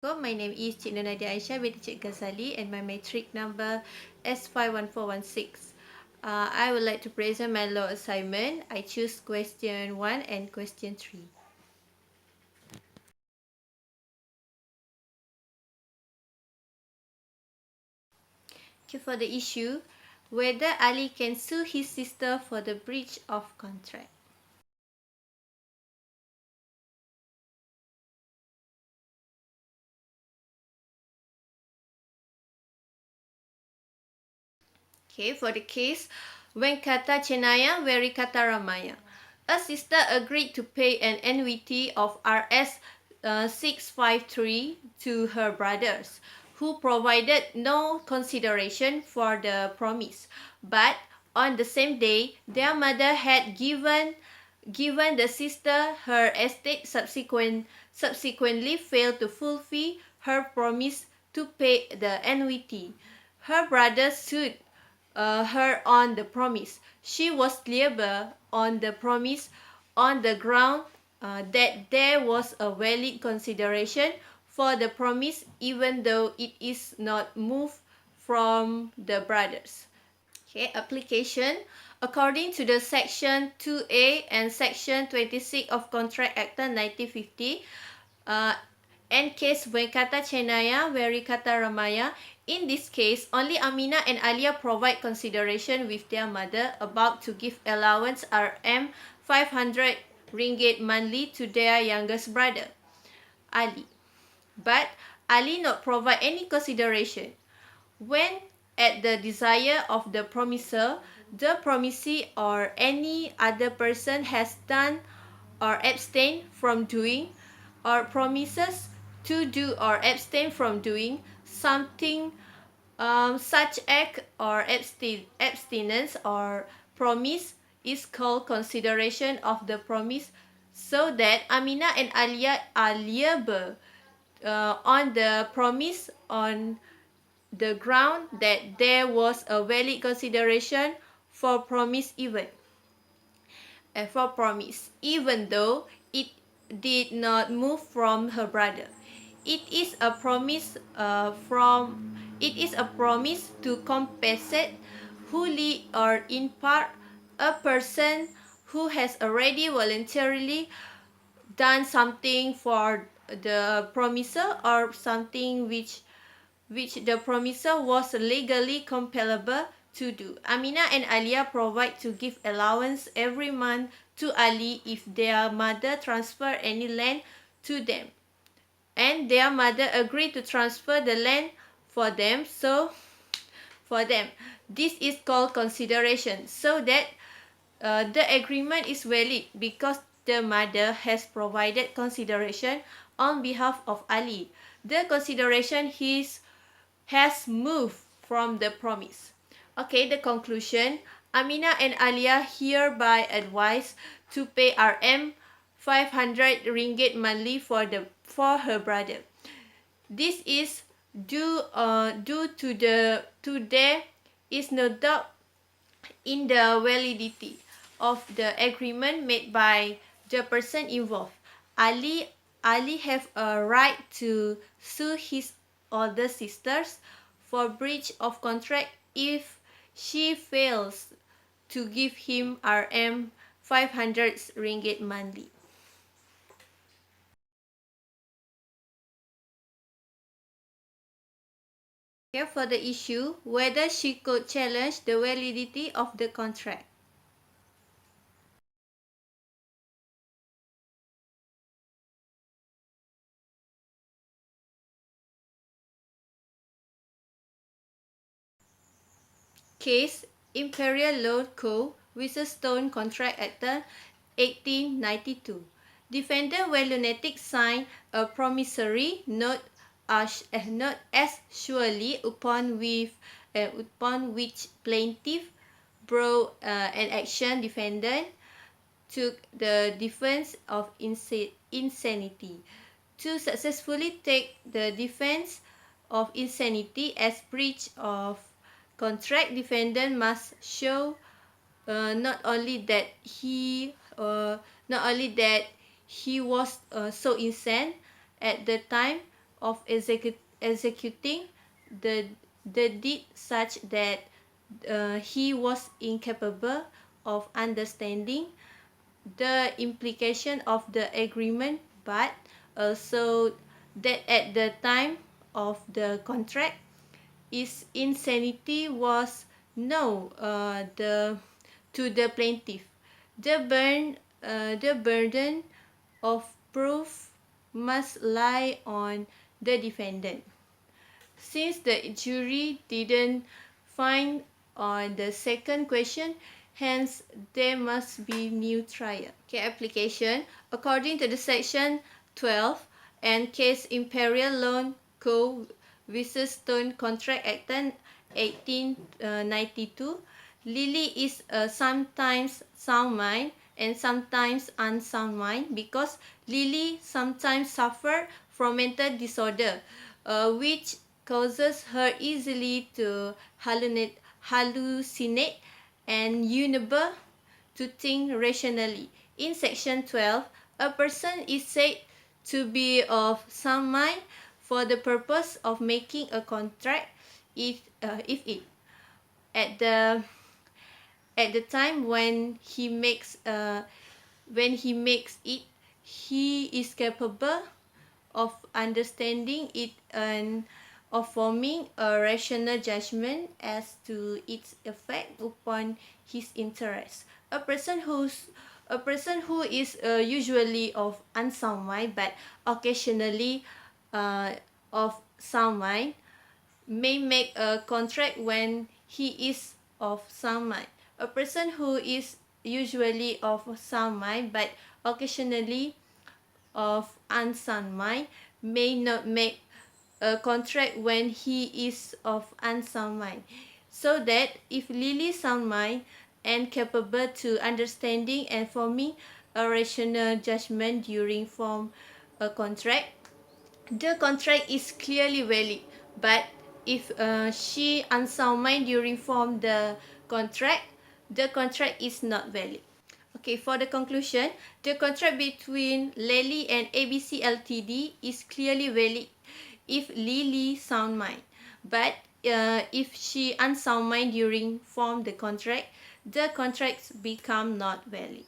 My name is Cik Nur Nadia Aisyah binti Cik Ghazali and my matric number S51416. I would like to present my law assignment. I choose question 1 and question 3. Okay, for the issue, whether Ali can sue his sister for the breach of contract. Okay, for the case, Venkata Chenaya Verikata Ramaya. A sister agreed to pay an annuity of Rs 653 to her brothers, who provided no consideration for the promise. But on the same day, their mother had given the sister her estate subsequently failed to fulfill her promise to pay the annuity. Her brother sued her on the promise. She was liable on the promise on the ground that there was a valid consideration for the promise even though it is not moved from the brothers. Okay, application. According to the Section 2A and Section 26 of Contract Act 1950, and case Venkata Chenaya Verikata Ramaya, in this case, only Amina and Alia provide consideration with their mother about to give allowance Rm 500 ringgit monthly to their youngest brother, Ali. But Ali not provide any consideration. When at the desire of the promisor, the promisee or any other person has done or abstained from doing or promises to do or abstain from doing something, such act or abstinence or promise is called consideration of the promise, so that Amina and Alia are liable on the promise on the ground that there was a valid consideration for promise even though it did not move from her brother. It is a promise to compensate wholly or in part a person who has already voluntarily done something for the promiser or something which the promiser was legally compellable to do. Amina and Alia provide to give allowance every month to Ali if their mother transfer any land to them, and their mother agreed to transfer the land for them. This is called consideration, so that the agreement is valid because the mother has provided consideration on behalf of Ali. The consideration has moved from the promise. Okay, the conclusion. Amina and Alia hereby advised to pay Rm 500 ringgit monthly for her brother. This is due to there is no doubt in the validity of the agreement made by the person involved. Ali have a right to sue his older sisters for breach of contract if she fails to give him Rm 500 ringgit monthly. Okay, for the issue, whether she could challenge the validity of the contract. Case Imperial Law Co. vs. Stone Contract Act 1892. Defendant where lunatic signed a promissory note as surely upon which plaintiff brought an action. Defendant took the defense of insanity. To successfully take the defense of insanity as breach of contract, defendant must show not only that he was so insane at the time of executing the deed such that he was incapable of understanding the implication of the agreement, but also that at the time of the contract his insanity was known to the plaintiff. The burden of proof must lie on the defendant. Since the jury didn't find on the second question, hence there must be new trial. Okay, application. According to the section 12 and case Imperial Loan Co. versus Stone Contract Act 1892, Lily is sometimes sound mind and sometimes unsound mind because Lily sometimes suffer from mental disorder, which causes her easily to hallucinate and unable to think rationally. In section 12, a person is said to be of sound mind for the purpose of making a contract if it at the time when he makes it, he is capable of understanding it and of forming a rational judgment as to its effect upon his interests. A person who is usually of unsound mind but occasionally of sound mind may make a contract when he is of sound mind. A person who is usually of sound mind but occasionally of unsound mind may not make a contract when he is of unsound mind. So that if Lily sound mind and capable to understanding and forming a rational judgment during form a contract, the contract is clearly valid. But if she unsound mind during form the contract is not valid. Okay, for the conclusion, the contract between Lely and ABC Ltd is clearly valid if Lily sound mind. But if she unsound mind during form the contracts become not valid.